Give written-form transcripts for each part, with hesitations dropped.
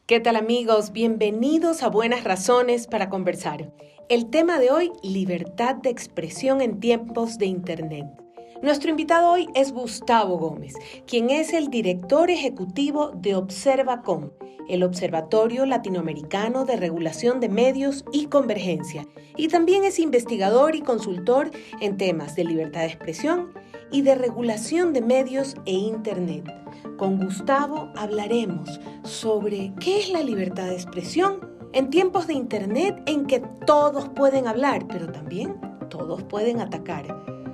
¿Qué tal amigos? Bienvenidos a Buenas Razones para Conversar. El tema de hoy, libertad de expresión en tiempos de Internet. Nuestro invitado hoy es Gustavo Gómez, quien es el director ejecutivo de Observacom, el Observatorio Latinoamericano de Regulación de Medios y Convergencia, y también es investigador y consultor en temas de libertad de expresión y de regulación de medios e Internet. Con Gustavo hablaremos sobre qué es la libertad de expresión en tiempos de Internet en que todos pueden hablar, pero también todos pueden atacar.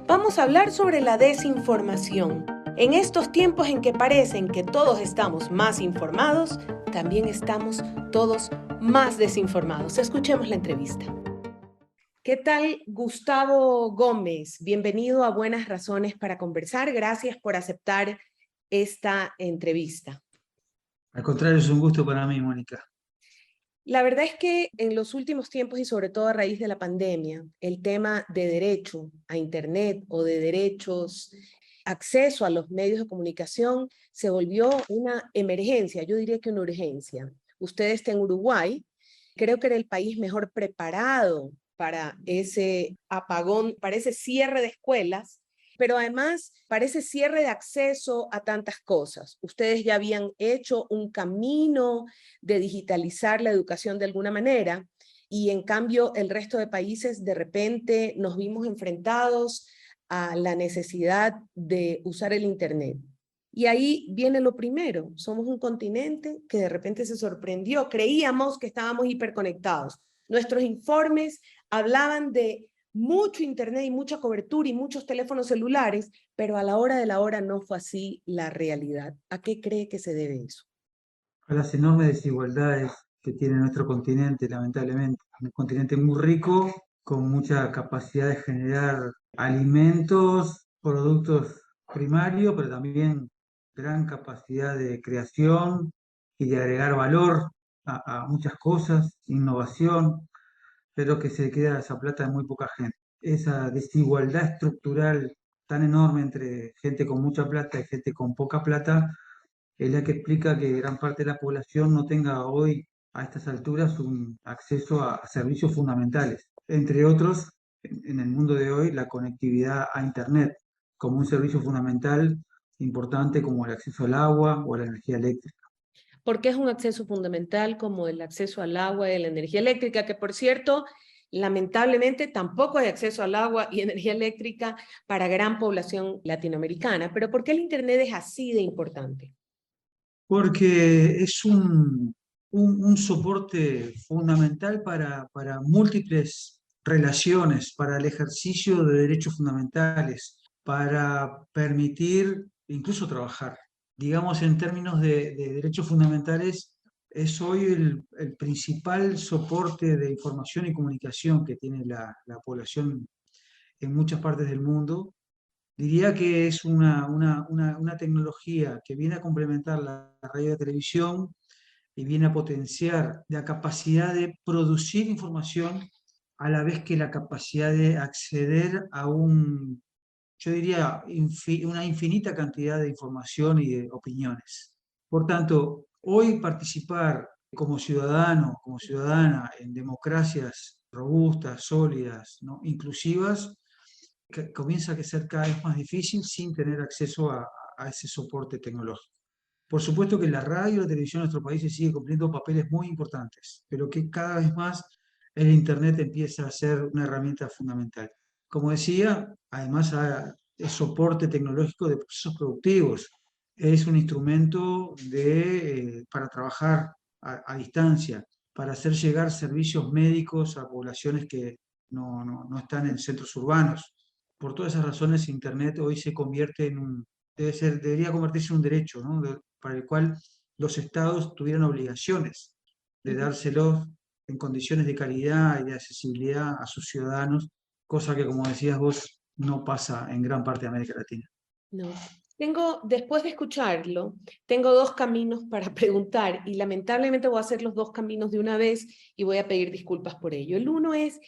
Vamos a hablar sobre la desinformación. En estos tiempos en que parecen que todos estamos más informados, también estamos todos más desinformados. Escuchemos la entrevista. ¿Qué tal, Gustavo Gómez? Bienvenido a Buenas Razones para Conversar. Gracias por aceptar esta entrevista. Al contrario, es un gusto para mí, Mónica. La verdad es que en los últimos tiempos y sobre todo a raíz de la pandemia, el tema de derecho a Internet o de derechos, acceso a los medios de comunicación se volvió una emergencia, yo diría que una urgencia. Usted está en Uruguay, creo que era el país mejor preparado para ese apagón, para ese cierre de escuelas, pero además para ese cierre de acceso a tantas cosas. Ustedes ya habían hecho un camino de digitalizar la educación de alguna manera, y en cambio el resto de países de repente nos vimos enfrentados a la necesidad de usar el Internet. Y ahí viene lo primero, somos un continente que de repente se sorprendió, creíamos que estábamos hiperconectados. Nuestros informes hablaban de mucho Internet y mucha cobertura y muchos teléfonos celulares, pero a la hora de la hora no fue así la realidad. ¿A qué cree que se debe eso? A las enormes desigualdades que tiene nuestro continente, lamentablemente. Un continente muy rico, con mucha capacidad de generar alimentos, productos primarios, pero también gran capacidad de creación y de agregar valor a muchas cosas, innovación, pero que se queda esa plata de muy poca gente. Esa desigualdad estructural tan enorme entre gente con mucha plata y gente con poca plata es la que explica que gran parte de la población no tenga hoy, a estas alturas, un acceso a servicios fundamentales. Entre otros, en el mundo de hoy, la conectividad a Internet como un servicio fundamental importante como el acceso al agua o a la energía eléctrica. Porque es un acceso fundamental como el acceso al agua y la energía eléctrica, que por cierto, lamentablemente tampoco hay acceso al agua y energía eléctrica para gran población latinoamericana. Pero ¿por qué el Internet es así de importante? Porque es un soporte fundamental para múltiples relaciones, para el ejercicio de derechos fundamentales, para permitir incluso trabajar. Digamos, en términos de derechos fundamentales, es hoy el principal soporte de información y comunicación que tiene la población en muchas partes del mundo. Diría que es una tecnología que viene a complementar la radio y la televisión y viene a potenciar la capacidad de producir información a la vez que la capacidad de acceder a yo diría, una infinita cantidad de información y de opiniones. Por tanto, hoy participar como ciudadano, como ciudadana en democracias robustas, sólidas, ¿no?, inclusivas, que comienza a ser cada vez más difícil sin tener acceso a ese soporte tecnológico. Por supuesto que la radio y la televisión en nuestro país sigue cumpliendo papeles muy importantes, pero que cada vez más el Internet empieza a ser una herramienta fundamental. Como decía, además es soporte tecnológico de procesos productivos, es un instrumento para trabajar a distancia, para hacer llegar servicios médicos a poblaciones que no están en centros urbanos. Por todas esas razones, Internet hoy se convierte debería convertirse en un derecho, ¿no?, para el cual los estados tuvieran obligaciones de dárselos en condiciones de calidad y de accesibilidad a sus ciudadanos, cosa que, como decías vos, no pasa en gran parte de América Latina. No. Después de escucharlo, tengo dos caminos para preguntar y lamentablemente voy a hacer los dos caminos de una vez y voy a pedir disculpas por ello. El uno es,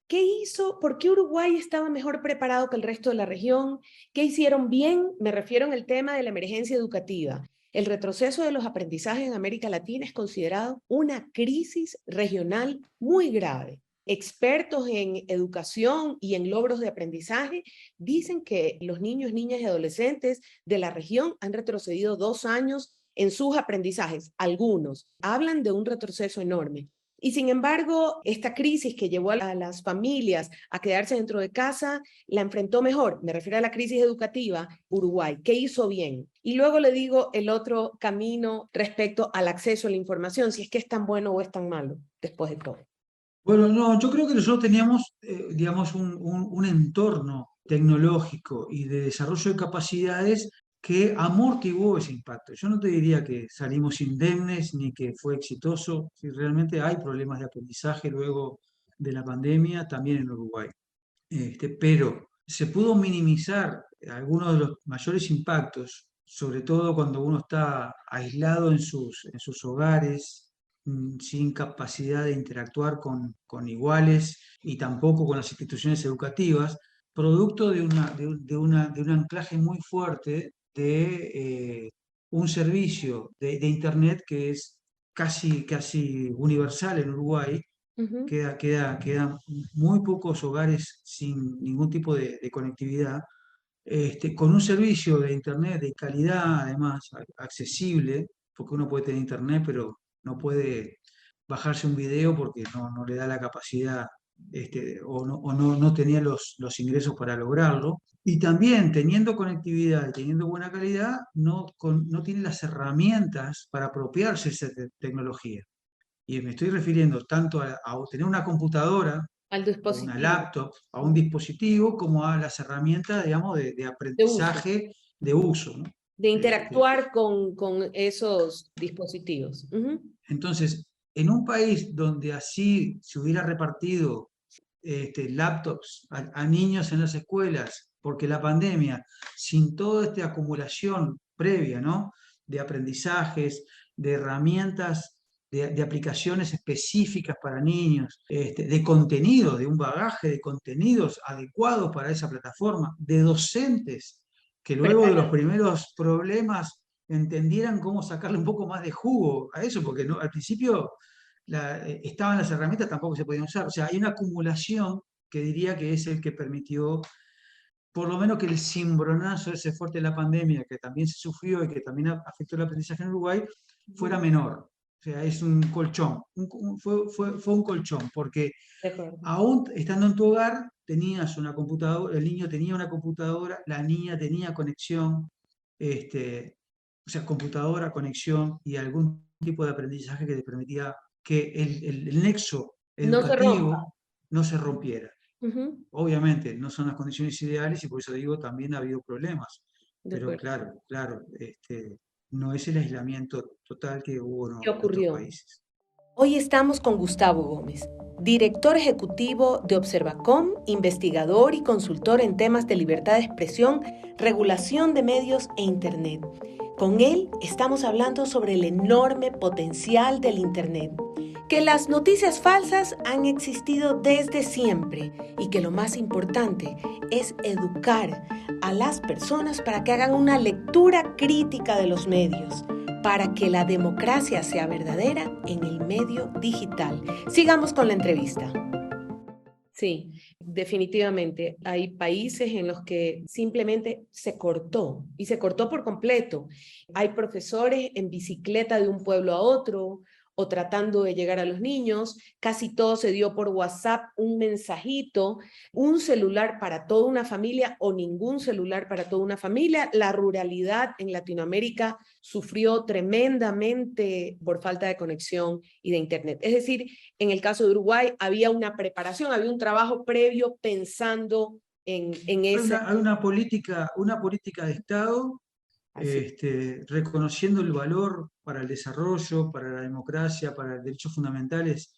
¿qué hizo? ¿Por qué Uruguay estaba mejor preparado que el resto de la región? ¿Qué hicieron bien? Me refiero en el tema de la emergencia educativa. El retroceso de los aprendizajes en América Latina es considerado una crisis regional muy grave. Expertos en educación y en logros de aprendizaje dicen que los niños, niñas y adolescentes de la región han retrocedido 2 años en sus aprendizajes. Algunos hablan de un retroceso enorme. Y sin embargo, esta crisis que llevó a las familias a quedarse dentro de casa, la enfrentó mejor. Me refiero a la crisis educativa, Uruguay. ¿Qué hizo bien? Y luego le digo el otro camino respecto al acceso a la información, si es que es tan bueno o es tan malo, después de todo. Bueno, no, yo creo que nosotros teníamos, digamos, un entorno tecnológico y de desarrollo de capacidades que amortiguó ese impacto. Yo no te diría que salimos indemnes ni que fue exitoso, si realmente hay problemas de aprendizaje luego de la pandemia, también en Uruguay. Pero se pudo minimizar algunos de los mayores impactos, sobre todo cuando uno está aislado en sus hogares, sin capacidad de interactuar con iguales y tampoco con las instituciones educativas, producto de un anclaje muy fuerte de un servicio de Internet que es casi universal en Uruguay. Quedan muy pocos hogares sin ningún tipo de conectividad, con un servicio de Internet de calidad, además, accesible, porque uno puede tener Internet, pero no puede bajarse un video porque no le da la capacidad, no tenía los ingresos para lograrlo. Y también teniendo conectividad y teniendo buena calidad, no tiene las herramientas para apropiarse de esa tecnología. Y me estoy refiriendo tanto a tener una computadora Al o una dispositivo laptop, a un dispositivo, como a las herramientas, digamos, de de uso, aprendizaje de uso, ¿no? de Este, interactuar con esos dispositivos. entonces, en un país donde así se hubiera repartido laptops a niños en las escuelas, porque la pandemia, sin toda esta acumulación previa, ¿no? De aprendizajes, de herramientas, de aplicaciones específicas para niños, de contenido, de un bagaje de contenidos adecuados para esa plataforma, de docentes que luego de los primeros problemas entendieran cómo sacarle un poco más de jugo a eso, porque no, al principio estaban las herramientas, tampoco se podían usar. O sea, hay una acumulación que diría que es el que permitió, por lo menos que el cimbronazo ese fuerte de la pandemia, que también se sufrió y que también afectó el aprendizaje en Uruguay, fuera menor. O sea, es un colchón, fue un colchón, porque De acuerdo. aún estando en tu hogar, tenías una computadora, el niño tenía una computadora, la niña tenía conexión, o sea, computadora, conexión y algún tipo de aprendizaje que te permitía que el nexo No se rompa. educativo no se rompiera. Ujú. Obviamente no son las condiciones ideales y por eso digo, también ha habido problemas, De pero acuerdo. claro, no es el aislamiento total que hubo ¿Qué en otros ocurrió? países. Hoy estamos con Gustavo Gómez, director ejecutivo de Observacom, investigador y consultor en temas de libertad de expresión, regulación de medios e Internet. Con él estamos hablando sobre el enorme potencial del Internet, que las noticias falsas han existido desde siempre y que lo más importante es educar a las personas para que hagan una lectura crítica de los medios, para que la democracia sea verdadera en el medio digital. Sigamos con la entrevista. Sí, definitivamente. Hay países en los que simplemente se cortó y se cortó por completo. Hay profesores en bicicleta de un pueblo a otro o tratando de llegar a los niños. Casi todo se dio por WhatsApp, un mensajito, un celular para toda una familia o ningún celular para toda una familia. La ruralidad en Latinoamérica sufrió tremendamente por falta de conexión y de Internet. Es decir, en el caso de Uruguay había una preparación, había un trabajo previo pensando en ese... Hay una política de Estado, Así. reconociendo el valor para el desarrollo, para la democracia, para los derechos fundamentales,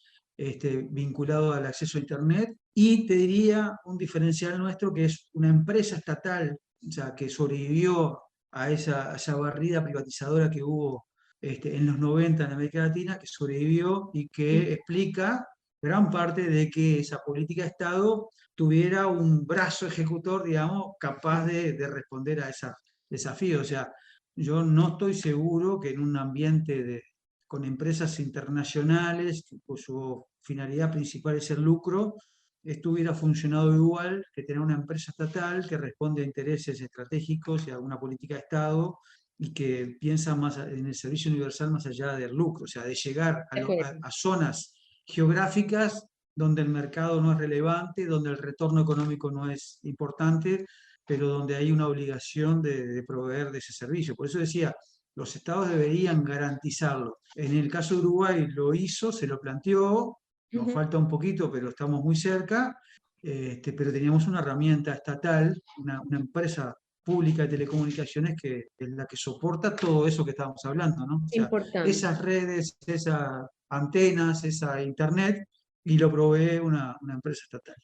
vinculado al acceso a Internet. Y te diría un diferencial nuestro, que es una empresa estatal, o sea, que sobrevivió a esa barrida privatizadora que hubo en los 90 en América Latina, que sobrevivió y que explica gran parte de que esa política de Estado tuviera un brazo ejecutor, digamos, capaz de responder a esos desafíos. O sea, yo no estoy seguro que en un ambiente con empresas internacionales, cuya finalidad principal es el lucro, esto hubiera funcionado igual que tener una empresa estatal que responde a intereses estratégicos y a una política de Estado y que piensa más en el servicio universal más allá del lucro, o sea, de llegar De acuerdo. a zonas geográficas donde el mercado no es relevante, donde el retorno económico no es importante, pero donde hay una obligación de proveer de ese servicio. Por eso decía, los estados deberían garantizarlo. En el caso de Uruguay lo hizo, se lo planteó, nos Ujú. falta un poquito, pero estamos muy cerca, pero teníamos una herramienta estatal, una empresa pública de telecomunicaciones que es la que soporta todo eso que estábamos hablando, ¿no? O sea, Importante. esas redes, esas antenas, esa internet, y lo provee una empresa estatal.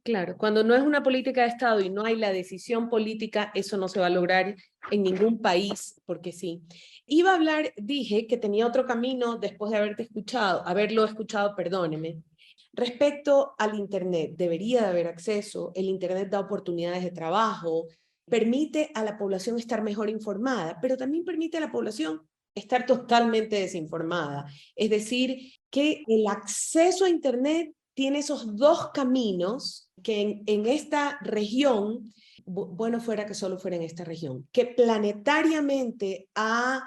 Claro, cuando no es una política de Estado y no hay la decisión política, eso no se va a lograr en ningún país, porque sí. Iba a hablar, dije que tenía otro camino después de haberlo escuchado, perdóneme, respecto al Internet. Debería de haber acceso, el Internet da oportunidades de trabajo, permite a la población estar mejor informada, pero también permite a la población estar totalmente desinformada. Es decir, que el acceso a Internet tiene esos dos caminos que en esta región, bueno fuera que solo fuera en esta región, que planetariamente ha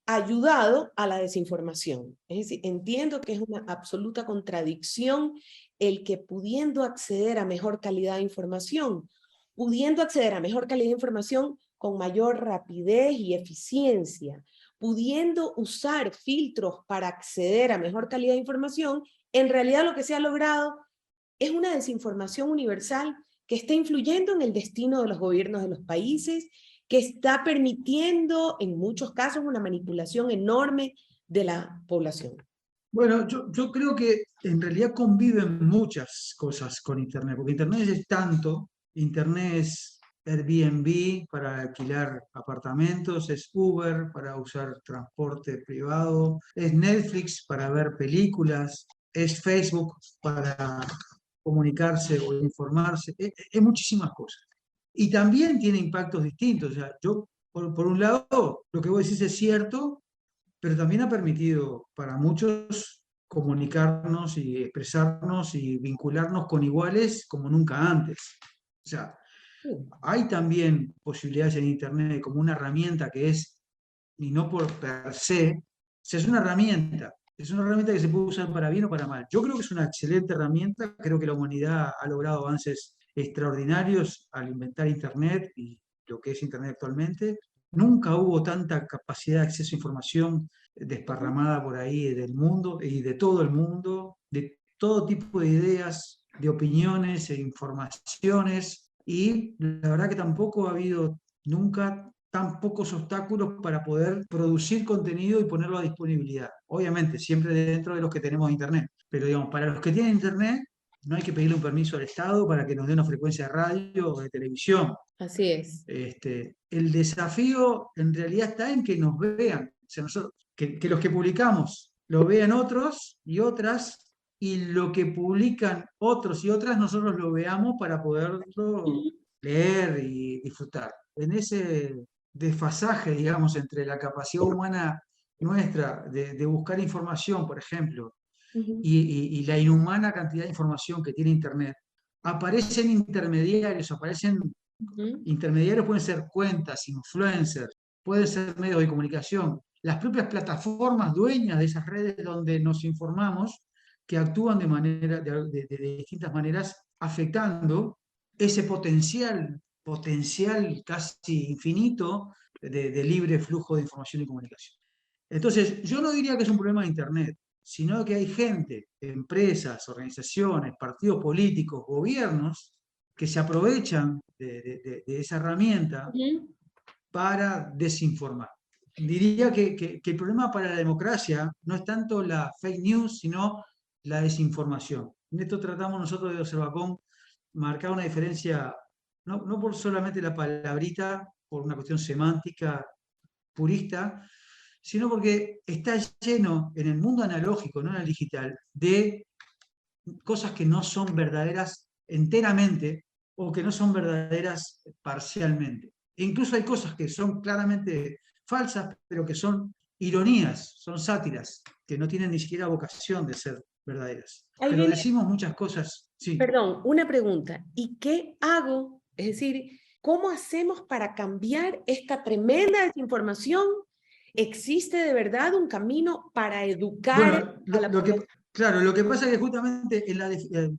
ayudado a la desinformación. Es decir, entiendo que es una absoluta contradicción el que pudiendo acceder a mejor calidad de información, pudiendo acceder a mejor calidad de información con mayor rapidez y eficiencia, pudiendo usar filtros para acceder a mejor calidad de información, en realidad lo que se ha logrado es una desinformación universal que está influyendo en el destino de los gobiernos de los países, que está permitiendo en muchos casos una manipulación enorme de la población. Bueno, yo creo que en realidad conviven muchas cosas con Internet, porque Internet es tanto, Internet es Airbnb para alquilar apartamentos, es Uber para usar transporte privado, es Netflix para ver películas, es Facebook para comunicarse o informarse, es muchísimas cosas. Y también tiene impactos distintos. O sea, yo, por un lado, lo que vos decís es cierto, pero también ha permitido para muchos comunicarnos y expresarnos y vincularnos con iguales como nunca antes. O sea, hay también posibilidades en Internet como una herramienta que es, y no por per se, o sea, es una herramienta que se puede usar para bien o para mal. Yo creo que es una excelente herramienta, creo que la humanidad ha logrado avances extraordinarios al inventar Internet y lo que es Internet actualmente. Nunca hubo tanta capacidad de acceso a información desparramada por ahí del mundo y de todo el mundo, de todo tipo de ideas, de opiniones e informaciones, y la verdad que tampoco ha habido nunca tan pocos obstáculos para poder producir contenido y ponerlo a disponibilidad. Obviamente, siempre dentro de los que tenemos Internet. Pero digamos, para los que tienen Internet, no hay que pedirle un permiso al Estado para que nos dé una frecuencia de radio o de televisión. Así es. El desafío en realidad está en que nos vean, o sea, que los que publicamos lo vean otros y otras, y lo que publican otros y otras nosotros lo veamos para poderlo leer y disfrutar. En ese desfasaje, digamos, entre la capacidad humana nuestra de buscar información, por ejemplo, Ujú, y la inhumana cantidad de información que tiene Internet, aparecen intermediarios, aparecen ujú. intermediarios, pueden ser cuentas, influencers, pueden ser medios de comunicación, las propias plataformas dueñas de esas redes donde nos informamos, que actúan de distintas maneras, afectando ese potencial casi infinito de libre flujo de información y comunicación. Entonces, yo no diría que es un problema de Internet, sino que hay gente, empresas, organizaciones, partidos políticos, gobiernos, que se aprovechan de esa herramienta Ujú. para desinformar. Diría que el problema para la democracia no es tanto la fake news, sino la desinformación. En esto tratamos nosotros de Observacom marcar una diferencia, no por solamente la palabrita, por una cuestión semántica purista, sino porque está lleno en el mundo analógico, no en el digital, de cosas que no son verdaderas enteramente o que no son verdaderas parcialmente. E incluso hay cosas que son claramente falsas, pero que son ironías, son sátiras, que no tienen ni siquiera vocación de ser verdaderas. Ahí Pero viene, decimos muchas cosas, sí. perdón, una pregunta. ¿Y qué hago? Es decir, ¿cómo hacemos para cambiar esta tremenda desinformación? ¿Existe de verdad un camino para educar Bueno, a la población? claro, lo que pasa es que justamente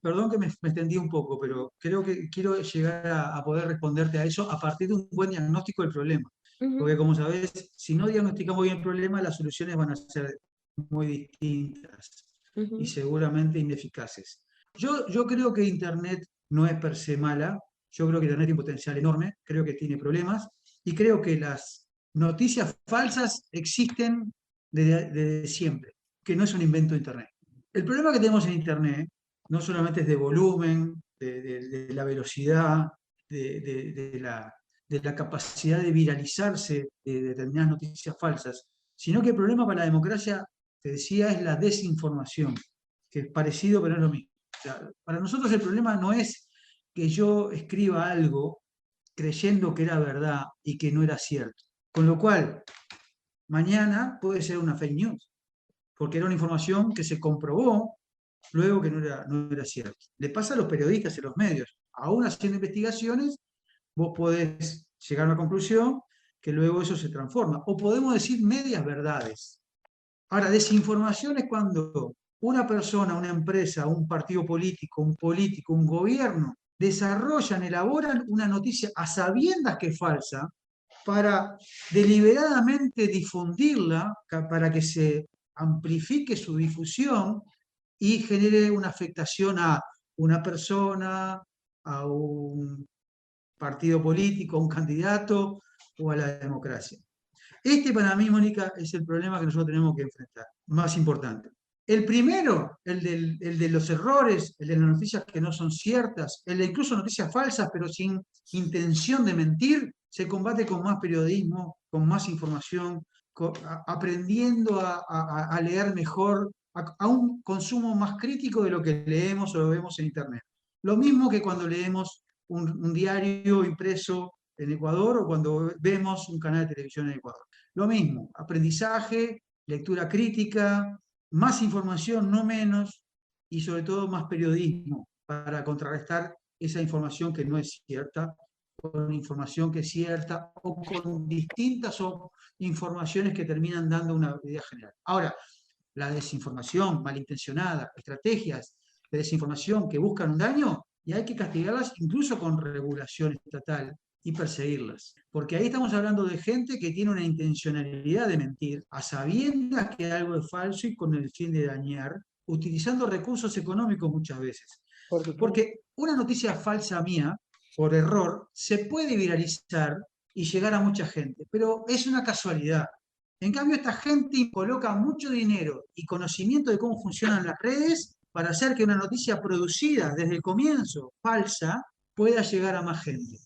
perdón que me extendí un poco, pero creo que quiero llegar a poder responderte a eso a partir de un buen diagnóstico del problema. Porque Ujú, como sabés, si no diagnosticamos bien el problema, las soluciones van a ser muy distintas y ujú. seguramente ineficaces. Yo creo que Internet no es per se mala, yo creo que Internet tiene un potencial enorme, creo que tiene problemas y creo que las noticias falsas existen desde siempre, que no es un invento de Internet. El problema que tenemos en Internet no solamente es de volumen, de la velocidad, de la capacidad de viralizarse de determinadas noticias falsas, sino que el problema para la democracia, te decía, es la desinformación, que es parecido pero no es lo mismo. O sea, para nosotros el problema no es que yo escriba algo creyendo que era verdad y que no era cierto. Con lo cual, mañana puede ser una fake news, porque era una información que se comprobó luego que no era cierto. Le pasa a los periodistas y a los medios. Aún haciendo investigaciones, vos podés llegar a una conclusión que luego eso se transforma. O podemos decir medias verdades. Ahora, desinformación es cuando una persona, una empresa, un partido político, un político, un gobierno, desarrollan, elaboran una noticia a sabiendas que es falsa para deliberadamente difundirla, para que se amplifique su difusión y genere una afectación a una persona, a un partido político, a un candidato o a la democracia. Este para mí, Mónica, es el problema que nosotros tenemos que enfrentar, más importante. El primero, el de los errores, el de las noticias que no son ciertas, el de incluso noticias falsas, pero sin intención de mentir, se combate con más periodismo, con más información, aprendiendo a leer mejor, a un consumo más crítico de lo que leemos o lo vemos en Internet. Lo mismo que cuando leemos un diario impreso en Ecuador o cuando vemos un canal de televisión en Ecuador. Lo mismo, aprendizaje, lectura crítica, más información, no menos, y sobre todo más periodismo para contrarrestar esa información que no es cierta, con información que es cierta o con distintas informaciones que terminan dando una idea general. Ahora, la desinformación malintencionada, estrategias de desinformación que buscan un daño, y hay que castigarlas incluso con regulación estatal y perseguirlas. Porque ahí estamos hablando de gente que tiene una intencionalidad de mentir, a sabiendas que algo es falso y con el fin de dañar, utilizando recursos económicos muchas veces. Por supuesto. Porque una noticia falsa mía, por error, se puede viralizar y llegar a mucha gente, pero es una casualidad. En cambio, esta gente coloca mucho dinero y conocimiento de cómo funcionan las redes para hacer que una noticia producida desde el comienzo, falsa, pueda llegar a más gente.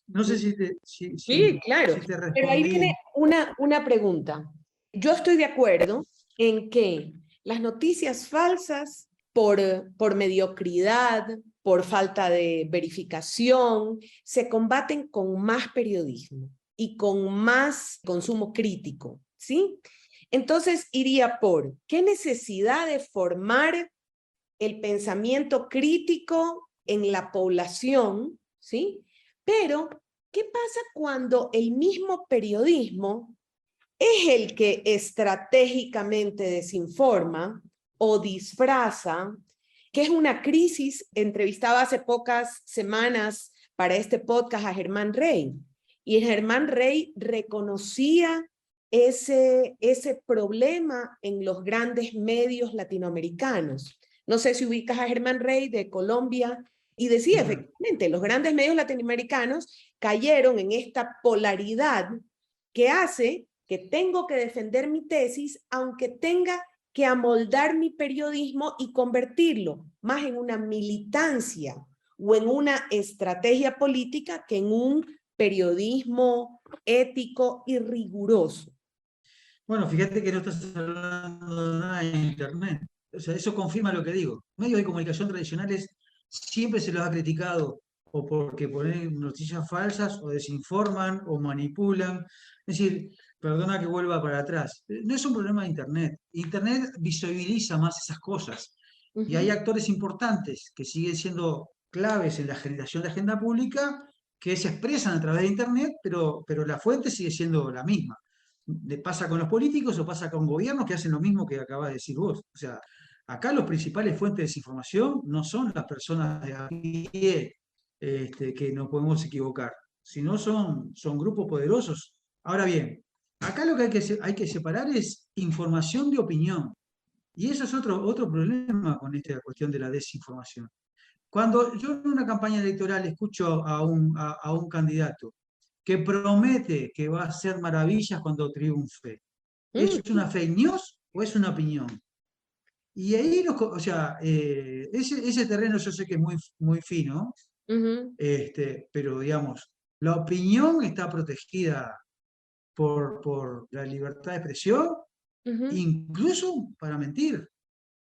No sé Sí, claro. si te Pero ahí viene respondí. una pregunta. Yo estoy de acuerdo en que las noticias falsas, por mediocridad, por falta de verificación, se combaten con más periodismo y con más consumo crítico, ¿sí? Entonces iría por, ¿qué necesidad de formar el pensamiento crítico en la población, ¿sí? Pero, ¿qué pasa cuando el mismo periodismo es el que estratégicamente desinforma o disfraza, que es una crisis? Entrevistaba hace pocas semanas para este podcast a Germán Rey, y Germán Rey reconocía ese problema en los grandes medios latinoamericanos. No sé si ubicas a Germán Rey de Colombia, y decía, Claro. efectivamente, los grandes medios latinoamericanos cayeron en esta polaridad que hace que tengo que defender mi tesis, aunque tenga que amoldar mi periodismo y convertirlo más en una militancia o en una estrategia política que en un periodismo ético y riguroso. Bueno, fíjate que no estás hablando de nada en Internet. O sea, eso confirma lo que digo. Medios de comunicación tradicionales siempre se los ha criticado o porque ponen noticias falsas o desinforman o manipulan. Es decir, perdona que vuelva para atrás, no es un problema de Internet. Internet visibiliza más esas cosas. Y hay Ujú. actores importantes que siguen siendo claves en la generación de agenda pública que se expresan a través de Internet, pero la fuente sigue siendo la misma. Le pasa con los políticos o pasa con gobiernos que hacen lo mismo que acabas de decir vos. O sea, acá los principales fuentes de desinformación no son las personas de a pie, que no podemos equivocar, sino son grupos poderosos. Ahora bien, acá lo que hay que separar es información de opinión. Y eso es otro problema con esta cuestión de la desinformación. Cuando yo en una campaña electoral escucho a un candidato que promete que va a hacer maravillas cuando triunfe, ¿es Mm, una fake news o es una opinión? Y ahí, o sea, ese terreno yo sé que es muy fino, ujú, pero digamos, la opinión está protegida por la libertad de expresión, ujú. incluso para mentir.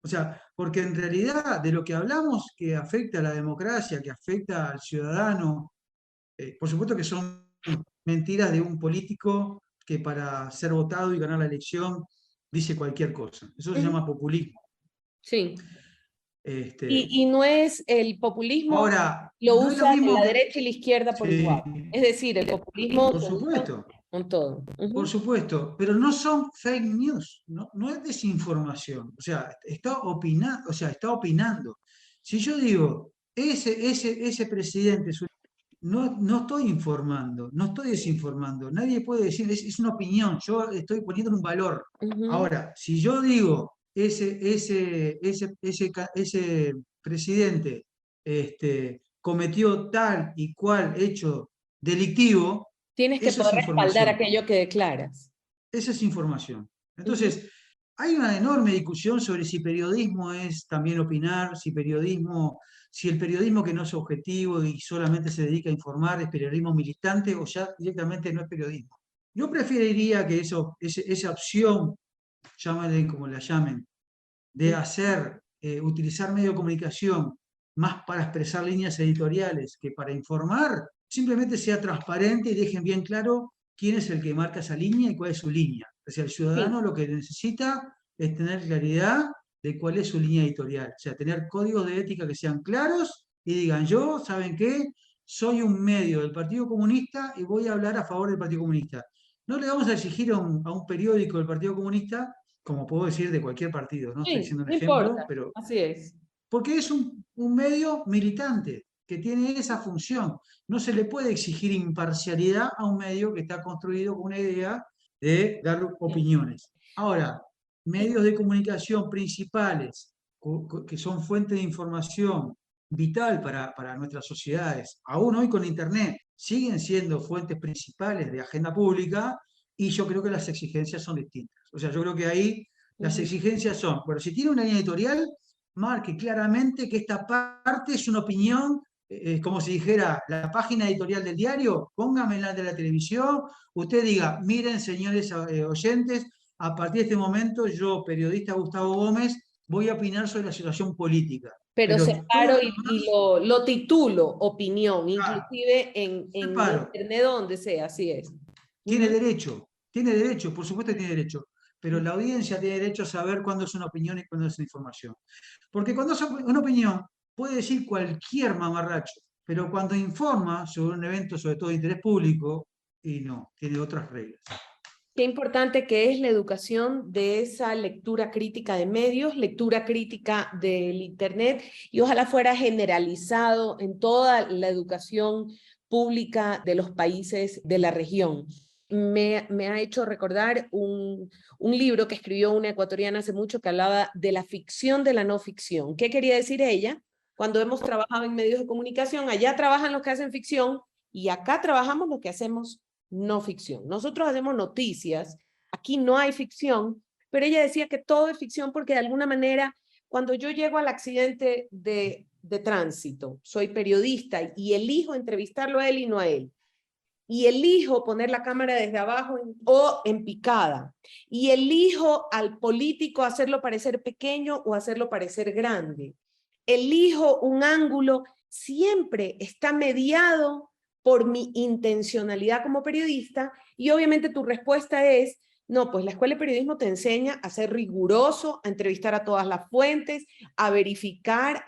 O sea, porque en realidad de lo que hablamos que afecta a la democracia, que afecta al ciudadano, por supuesto que son mentiras de un político que para ser votado y ganar la elección dice cualquier cosa. Eso se Ujú. llama populismo. Sí. Este, Y no es el populismo, ahora, lo no es lo usa mismo la que... derecha y la izquierda por igual. Sí, Es decir, el populismo por se usa supuesto. con todo. Por Ujú, supuesto, pero no son fake news, no es desinformación, o sea, o sea, está opinando. Si yo digo, ese presidente, no estoy informando, no estoy desinformando, nadie puede decir, es una opinión, yo estoy poniendo un valor. ujú. Ahora, si yo digo, ese presidente cometió tal y cual hecho delictivo, Tienes que eso es poder respaldar información. aquello que declaras. Esa es información. Ujú. Entonces, hay una enorme discusión sobre si periodismo es también opinar, si el periodismo que no es objetivo y solamente se dedica a informar es periodismo militante o ya directamente no es periodismo. Yo preferiría que esa opción, llámenle como la llamen, de utilizar medio de comunicación más para expresar líneas editoriales que para informar, simplemente sea transparente y dejen bien claro quién es el que marca esa línea y cuál es su línea. O sea, el Sí, ciudadano lo que necesita es tener claridad de cuál es su línea editorial. O sea, tener códigos de ética que sean claros y digan, yo, ¿saben qué? Soy un medio del Partido Comunista y voy a hablar a favor del Partido Comunista. No le vamos a exigir a un periódico del Partido Comunista, como puedo decir de cualquier partido, no estoy sí, diciendo un no ejemplo, importa. pero Así es. porque es un medio militante que tiene esa función. No se le puede exigir imparcialidad a un medio que está construido con una idea de dar opiniones. Ahora, Y, medios de comunicación principales, que son fuentes de información vital para nuestras sociedades, aún hoy con Internet, siguen siendo fuentes principales de agenda pública y yo creo que las exigencias son distintas. O sea, yo creo que ahí las ujú. exigencias son, bueno, si tiene una línea editorial, marque claramente que esta parte es una opinión, como si dijera la página editorial del diario, póngamela de la televisión, usted diga, miren señores oyentes, a partir de este momento yo, periodista Gustavo Gómez, voy a opinar sobre la situación política. Pero Pero todo separo lo y demás, lo titulo opinión, claro, inclusive en separo. internet o donde sea, así es. Ujú. Tiene derecho, por supuesto que tiene derecho, pero la audiencia tiene derecho a saber cuándo es una opinión y cuándo es una información. Porque cuando es una opinión, puede decir cualquier mamarracho, pero cuando informa sobre un evento, sobre todo de interés público, y no, tiene otras reglas. Qué importante que es la educación de esa lectura crítica de medios, lectura crítica del Internet, y ojalá fuera generalizado en toda la educación pública de los países de la región. Me ha hecho recordar un libro que escribió una ecuatoriana hace mucho que hablaba de la ficción de la no ficción. ¿Qué quería decir ella? Cuando hemos trabajado en medios de comunicación, allá trabajan los que hacen ficción y acá trabajamos los que hacemos no ficción. Nosotros hacemos noticias, aquí no hay ficción, pero ella decía que todo es ficción porque de alguna manera, cuando yo llego al accidente de tránsito, soy periodista y elijo entrevistarlo a él y no a él, y elijo poner la cámara desde abajo o en picada, y elijo al político hacerlo parecer pequeño o hacerlo parecer grande, elijo un ángulo, siempre está mediado por mi intencionalidad como periodista, y obviamente tu respuesta es, no, pues la Escuela de Periodismo te enseña a ser riguroso, a entrevistar a todas las fuentes, a verificar,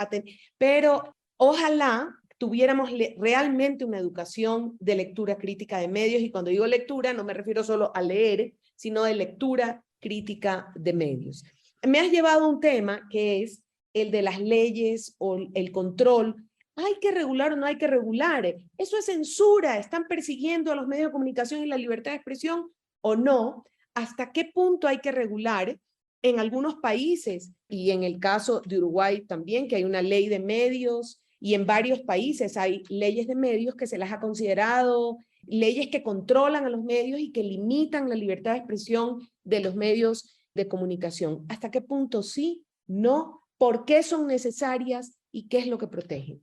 pero ojalá tuviéramos realmente una educación de lectura crítica de medios, y cuando digo lectura no me refiero solo a leer, sino de lectura crítica de medios. Me has llevado a un tema que es el de las leyes o el control. ¿Hay que regular o no hay que regular? ¿Eso es censura? ¿Están persiguiendo a los medios de comunicación y la libertad de expresión o no? ¿Hasta qué punto hay que regular? En algunos países, y en el caso de Uruguay también, que hay una ley de medios, y en varios países hay leyes de medios que se las ha considerado leyes que controlan a los medios y que limitan la libertad de expresión de los medios de comunicación. ¿Hasta qué punto sí? ¿No? ¿Por qué son necesarias? ¿Y qué es lo que protegen?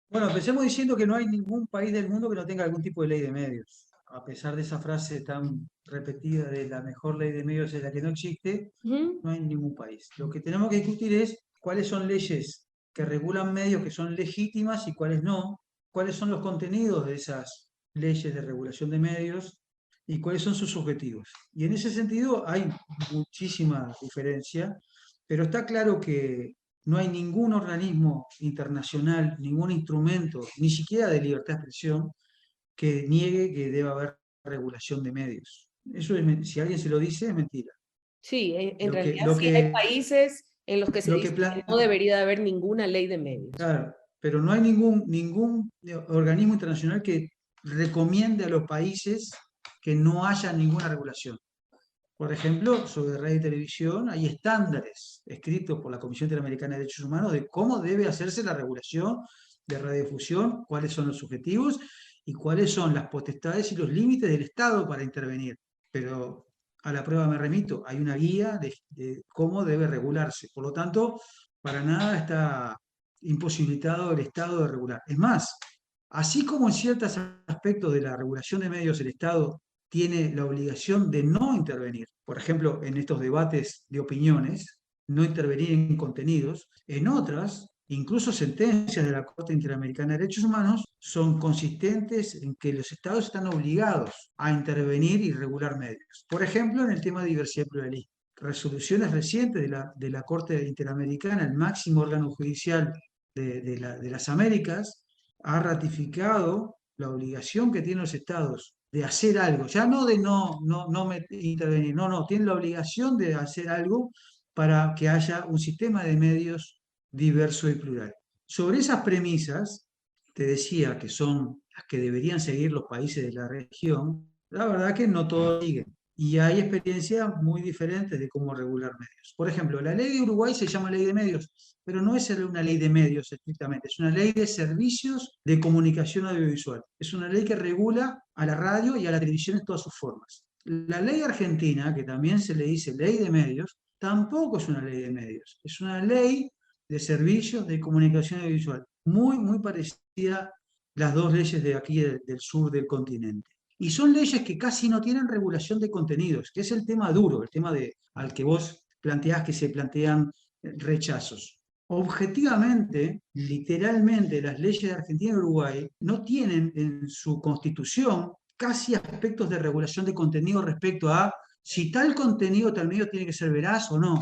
Bueno, empecemos diciendo que no hay ningún país del mundo que no tenga algún tipo de ley de medios. A pesar de esa frase tan repetida de la mejor ley de medios es la que no existe, no hay ningún país. Lo que tenemos que discutir es cuáles son leyes que regulan medios que son legítimas y cuáles no, cuáles son los contenidos de esas leyes de regulación de medios y cuáles son sus objetivos. Y en ese sentido hay muchísima diferencia, pero está claro que no hay ningún organismo internacional, ningún instrumento, ni siquiera de libertad de expresión, que niegue que deba haber regulación de medios. Eso es, si alguien se lo dice, es mentira. Sí, en Lo que, realidad lo sí hay que, países en los que se lo que dice que no debería de haber ninguna ley de medios. claro, pero no hay ningún organismo internacional que recomiende a los países que no haya ninguna regulación. Por ejemplo, sobre radio y televisión hay estándares escritos por la Comisión Interamericana de Derechos Humanos de cómo debe hacerse la regulación de radiodifusión, cuáles son los objetivos y cuáles son las potestades y los límites del Estado para intervenir. Pero a la prueba me remito, hay una guía de cómo debe regularse. Por lo tanto, para nada está imposibilitado el Estado de regular. Es más, así como en ciertos aspectos de la regulación de medios el Estado tiene la obligación de no intervenir, por ejemplo, en estos debates de opiniones, no intervenir en contenidos, en otras, incluso sentencias de la Corte Interamericana de Derechos Humanos son consistentes en que los estados están obligados a intervenir y regular medios. Por ejemplo, en el tema de diversidad y pluralismo. Resoluciones recientes de la Corte Interamericana, el máximo órgano judicial de las Américas, ha ratificado la obligación que tienen los estados de hacer algo, ya no de no intervenir, no, tienen la obligación de hacer algo para que haya un sistema de medios diverso y plural. Sobre esas premisas, te decía que son las que deberían seguir los países de la región, la verdad que no todos siguen. Y hay experiencias muy diferentes de cómo regular medios. Por ejemplo, la ley de Uruguay se llama ley de medios, pero no es una ley de medios estrictamente, es una ley de servicios de comunicación audiovisual. Es una ley que regula a la radio y a la televisión en todas sus formas. La ley argentina, que también se le dice ley de medios, tampoco es una ley de medios, es una ley de servicios de comunicación audiovisual, muy parecida a las dos leyes de aquí del sur del continente. Y son leyes que casi no tienen regulación de contenidos, que es el tema duro, el tema al que vos planteás que se plantean rechazos. Objetivamente, literalmente, las leyes de Argentina y Uruguay no tienen en su constitución casi aspectos de regulación de contenido respecto a si tal contenido tal medio tiene que ser veraz o no,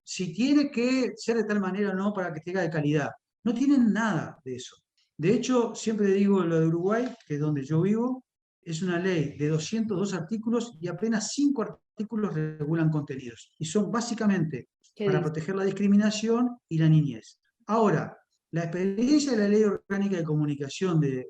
si tiene que ser de tal manera o no para que tenga de calidad. No tienen nada de eso. De hecho, siempre digo lo de Uruguay, que es donde yo vivo, es una ley de 202 artículos y apenas 5 artículos regulan contenidos. Y son básicamente para proteger la discriminación y la niñez. Ahora, la experiencia de la Ley Orgánica de Comunicación de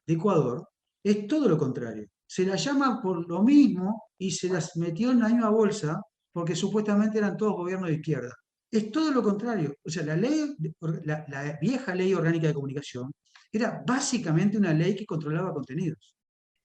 Ecuador es todo lo contrario. Se la llama por lo mismo y se las metió en la misma bolsa porque supuestamente eran todos gobiernos de izquierda. Es todo lo contrario. O sea, la vieja Ley Orgánica de Comunicación era básicamente una ley que controlaba contenidos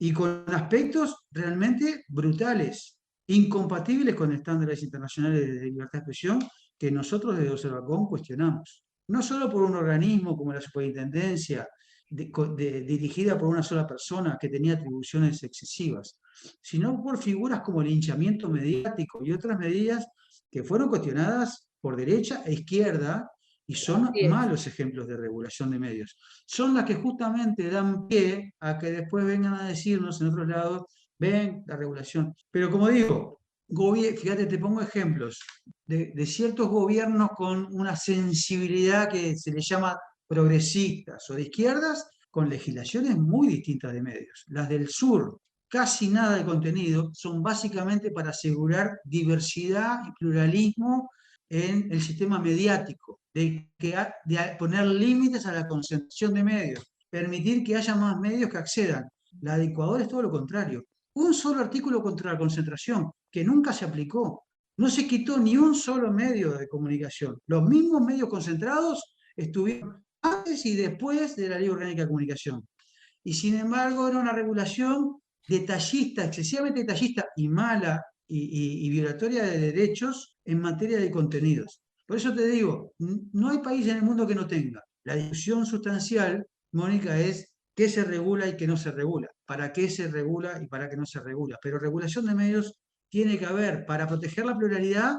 y con aspectos realmente brutales, incompatibles con estándares internacionales de libertad de expresión que nosotros desde Observacom cuestionamos. No solo por un organismo como la Superintendencia, dirigida por una sola persona que tenía atribuciones excesivas, sino por figuras como el linchamiento mediático y otras medidas que fueron cuestionadas por derecha e izquierda Y son Así es. malos ejemplos de regulación de medios. Son las que justamente dan pie a que después vengan a decirnos en otros lados, ven la regulación. Pero como digo, fíjate, te pongo ejemplos de ciertos gobiernos con una sensibilidad que se le llama progresistas o de izquierdas, con legislaciones muy distintas de medios. Las del sur, casi nada de contenido, son básicamente para asegurar diversidad y pluralismo en el sistema mediático, de poner límites a la concentración de medios, permitir que haya más medios que accedan. La de Ecuador es todo lo contrario. Un solo artículo contra la concentración, que nunca se aplicó. No se quitó ni un solo medio de comunicación. Los mismos medios concentrados estuvieron antes y después de la Ley Orgánica de Comunicación. Y sin embargo era una regulación detallista, excesivamente detallista y mala y violatoria de derechos en materia de contenidos. Por eso te digo, no hay país en el mundo que no tenga. La discusión sustancial, Mónica, es qué se regula y qué no se regula, para qué se regula y para qué no se regula. Pero regulación de medios tiene que haber para proteger la pluralidad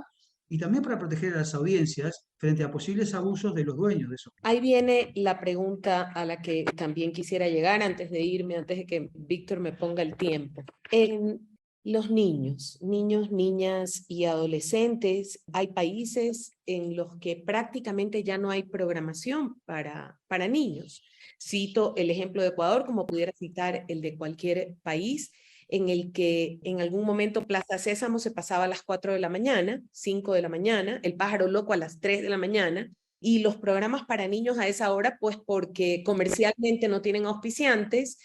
y también para proteger a las audiencias frente a posibles abusos de los dueños de esos. Ahí viene la pregunta a la que también quisiera llegar antes de irme, antes de que Víctor me ponga el tiempo. En los niños, niñas y adolescentes, hay países en los que prácticamente ya no hay programación para niños. Cito el ejemplo de Ecuador, como pudiera citar el de cualquier país, en el que en algún momento Plaza Sésamo se pasaba a las 4 de la mañana, 5 de la mañana, El Pájaro Loco a las 3 de la mañana, y los programas para niños a esa hora, pues porque comercialmente no tienen auspiciantes,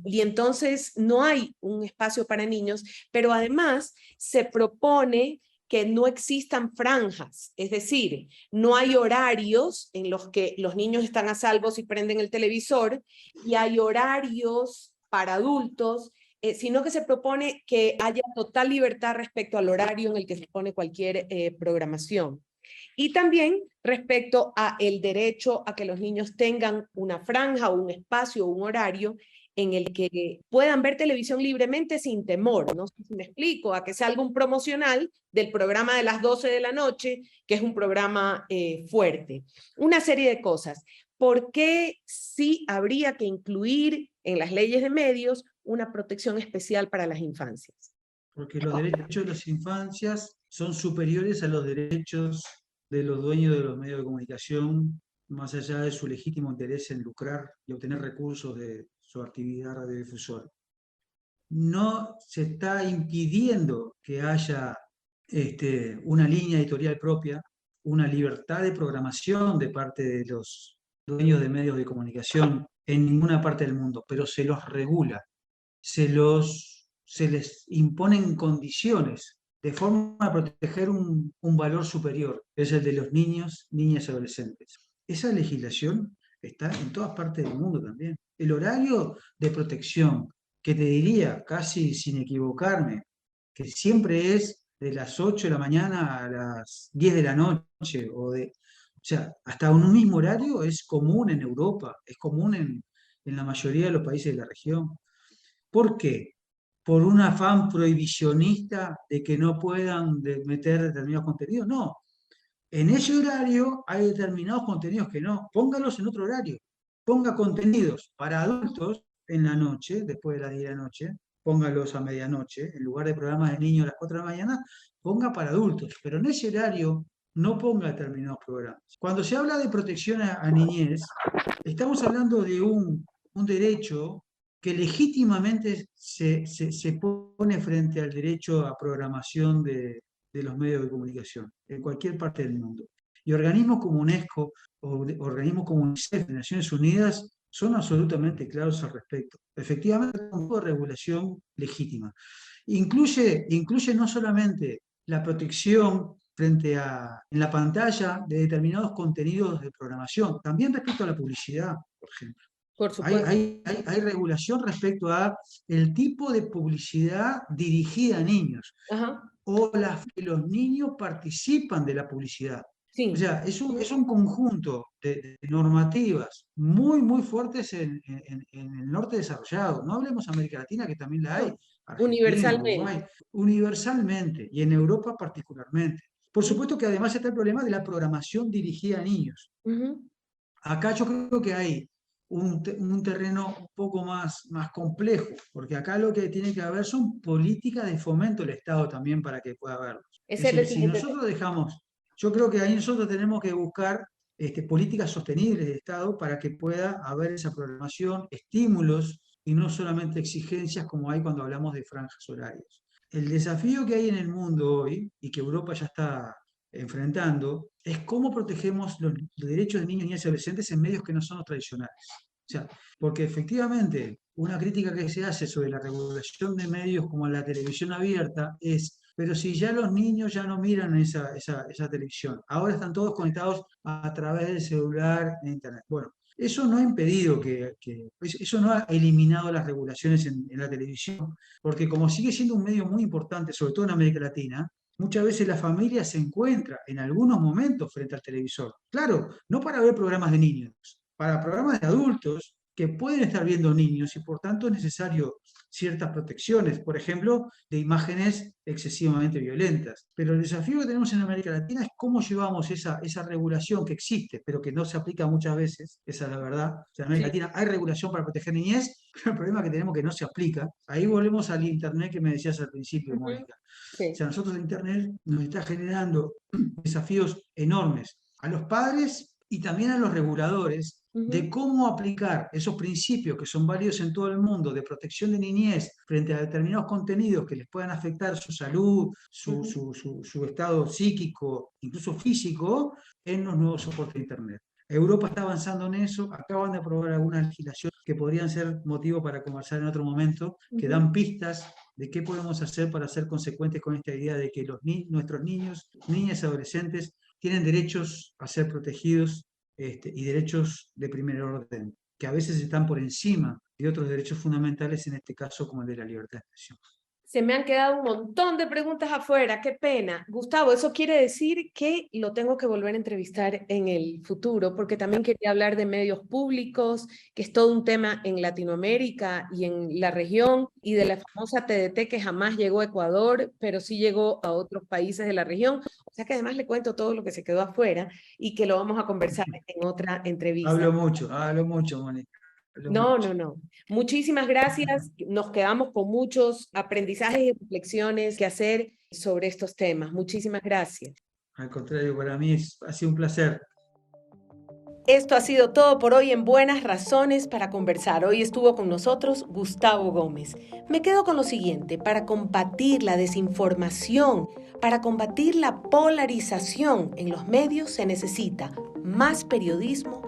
y entonces no hay un espacio para niños, pero además se propone que no existan franjas, es decir, no hay horarios en los que los niños están a salvo si prenden el televisor, y hay horarios para adultos, sino que se propone que haya total libertad respecto al horario en el que se pone cualquier programación. Y también respecto a el derecho a que los niños tengan una franja o un espacio o un horario en el que puedan ver televisión libremente sin temor. No sé si me explico, a que sea algún promocional del programa de las 12 de la noche, que es un programa fuerte. Una serie de cosas. ¿Por qué sí habría que incluir en las leyes de medios una protección especial para las infancias? Porque los derechos de las infancias son superiores a los derechos de los dueños de los medios de comunicación, más allá de su legítimo interés en lucrar y obtener recursos de su actividad radiodifusora. No se está impidiendo que haya una línea editorial propia, una libertad de programación de parte de los dueños de medios de comunicación en ninguna parte del mundo, pero se los regula, se les imponen condiciones de forma a proteger un valor superior, que es el de los niños, niñas y adolescentes. Esa legislación está en todas partes del mundo también. El horario de protección, que te diría, casi sin equivocarme, que siempre es de las 8 de la mañana a las 10 de la noche, o sea, hasta un mismo horario es común en Europa, es común en la mayoría de los países de la región. ¿Por qué? ¿Por un afán prohibicionista de que no puedan meter determinados contenidos? No. En ese horario hay determinados contenidos que no. Póngalos en otro horario. Ponga contenidos para adultos en la noche, después de las 10 de la noche. Póngalos a medianoche. En lugar de programas de niños a las 4 de la mañana, ponga para adultos. Pero en ese horario no ponga determinados programas. Cuando se habla de protección a niñez, estamos hablando de un derecho que legítimamente se pone frente al derecho a programación de los medios de comunicación en cualquier parte del mundo. Y organismos como UNESCO o organismos como UNICEF de Naciones Unidas son absolutamente claros al respecto. Efectivamente, es un tipo de regulación legítima. Incluye no solamente la protección frente a, en la pantalla de determinados contenidos de programación, también respecto a la publicidad, por ejemplo. Por supuesto. Hay regulación respecto a el tipo de publicidad dirigida a niños. Ajá. O que los niños participan de la publicidad. Sí. O sea, es un conjunto de normativas muy, muy fuertes en el norte desarrollado. No hablemos de América Latina, que también la hay, Argentina, Universalmente. Uruguay, universalmente, y en Europa particularmente. Por supuesto que además está el problema de la programación dirigida a niños. Ujú. Acá yo creo que hay un terreno un poco más complejo, porque acá lo que tiene que haber son políticas de fomento del Estado también para que pueda haberlos. Ese Es es el decir, si siguiente tema. nosotros dejamos, yo creo que ahí nosotros tenemos que buscar políticas sostenibles del Estado para que pueda haber esa programación, estímulos y no solamente exigencias como hay cuando hablamos de franjas horarias. El desafío que hay en el mundo hoy y que Europa ya está enfrentando es cómo protegemos los derechos de niños, niñas y adolescentes en medios que no son los tradicionales. O sea, porque efectivamente una crítica que se hace sobre la regulación de medios como la televisión abierta es, pero si ya los niños ya no miran esa televisión, ahora están todos conectados a través del celular e internet. Bueno, eso no ha impedido eso no ha eliminado las regulaciones en la televisión, porque como sigue siendo un medio muy importante, sobre todo en América Latina, muchas veces la familia se encuentra en algunos momentos frente al televisor. Claro, no para ver programas de niños, para programas de adultos que pueden estar viendo niños y por tanto es necesario ciertas protecciones, por ejemplo, de imágenes excesivamente violentas. Pero el desafío que tenemos en América Latina es cómo llevamos esa regulación que existe, pero que no se aplica muchas veces, esa es la verdad. O sea, en América Sí. Latina hay regulación para proteger niñez, pero el problema que tenemos es que no se aplica. Ahí volvemos al Internet que me decías al principio, Ujú. Mónica. O Sí. sea, nosotros el Internet nos está generando desafíos enormes a los padres y también a los reguladores de Ujú. cómo aplicar esos principios que son válidos en todo el mundo de protección de niñez frente a determinados contenidos que les puedan afectar su salud, Ujú. su estado psíquico, incluso físico, en los nuevos soportes de Internet. Europa está avanzando en eso, acaban de aprobar algunas legislaciones que podrían ser motivo para conversar en otro momento, que Ujú. dan pistas de qué podemos hacer para ser consecuentes con esta idea de que nuestros niños, niñas y adolescentes tienen derechos a ser protegidos y derechos de primer orden, que a veces están por encima de otros derechos fundamentales, en este caso como el de la libertad de expresión. Se me han quedado un montón de preguntas afuera, qué pena. Gustavo, eso quiere decir que lo tengo que volver a entrevistar en el futuro, porque también quería hablar de medios públicos, que es todo un tema en Latinoamérica y en la región, y de la famosa TDT que jamás llegó a Ecuador, pero sí llegó a otros países de la región. O sea que además le cuento todo lo que se quedó afuera y que lo vamos a conversar en otra entrevista. Hablo mucho, Mónica, hablo No, mucho. no, no. Muchísimas gracias. Nos quedamos con muchos aprendizajes y reflexiones que hacer sobre estos temas. Muchísimas gracias. Al contrario, para mí ha sido un placer. Esto ha sido todo por hoy en Buenas Razones para Conversar. Hoy estuvo con nosotros Gustavo Gómez. Me quedo con lo siguiente: para combatir la desinformación, para combatir la polarización en los medios se necesita más periodismo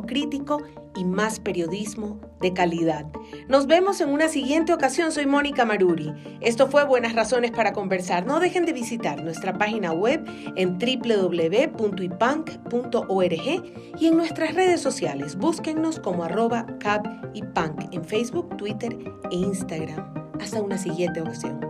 crítico y más periodismo de calidad. Nos vemos en una siguiente ocasión. Soy Mónica Maruri. Esto fue Buenas Razones para Conversar. No dejen de visitar nuestra página web en www.ipank.org y en nuestras redes sociales. Búsquennos como @cabipank en Facebook, Twitter e Instagram. Hasta una siguiente ocasión.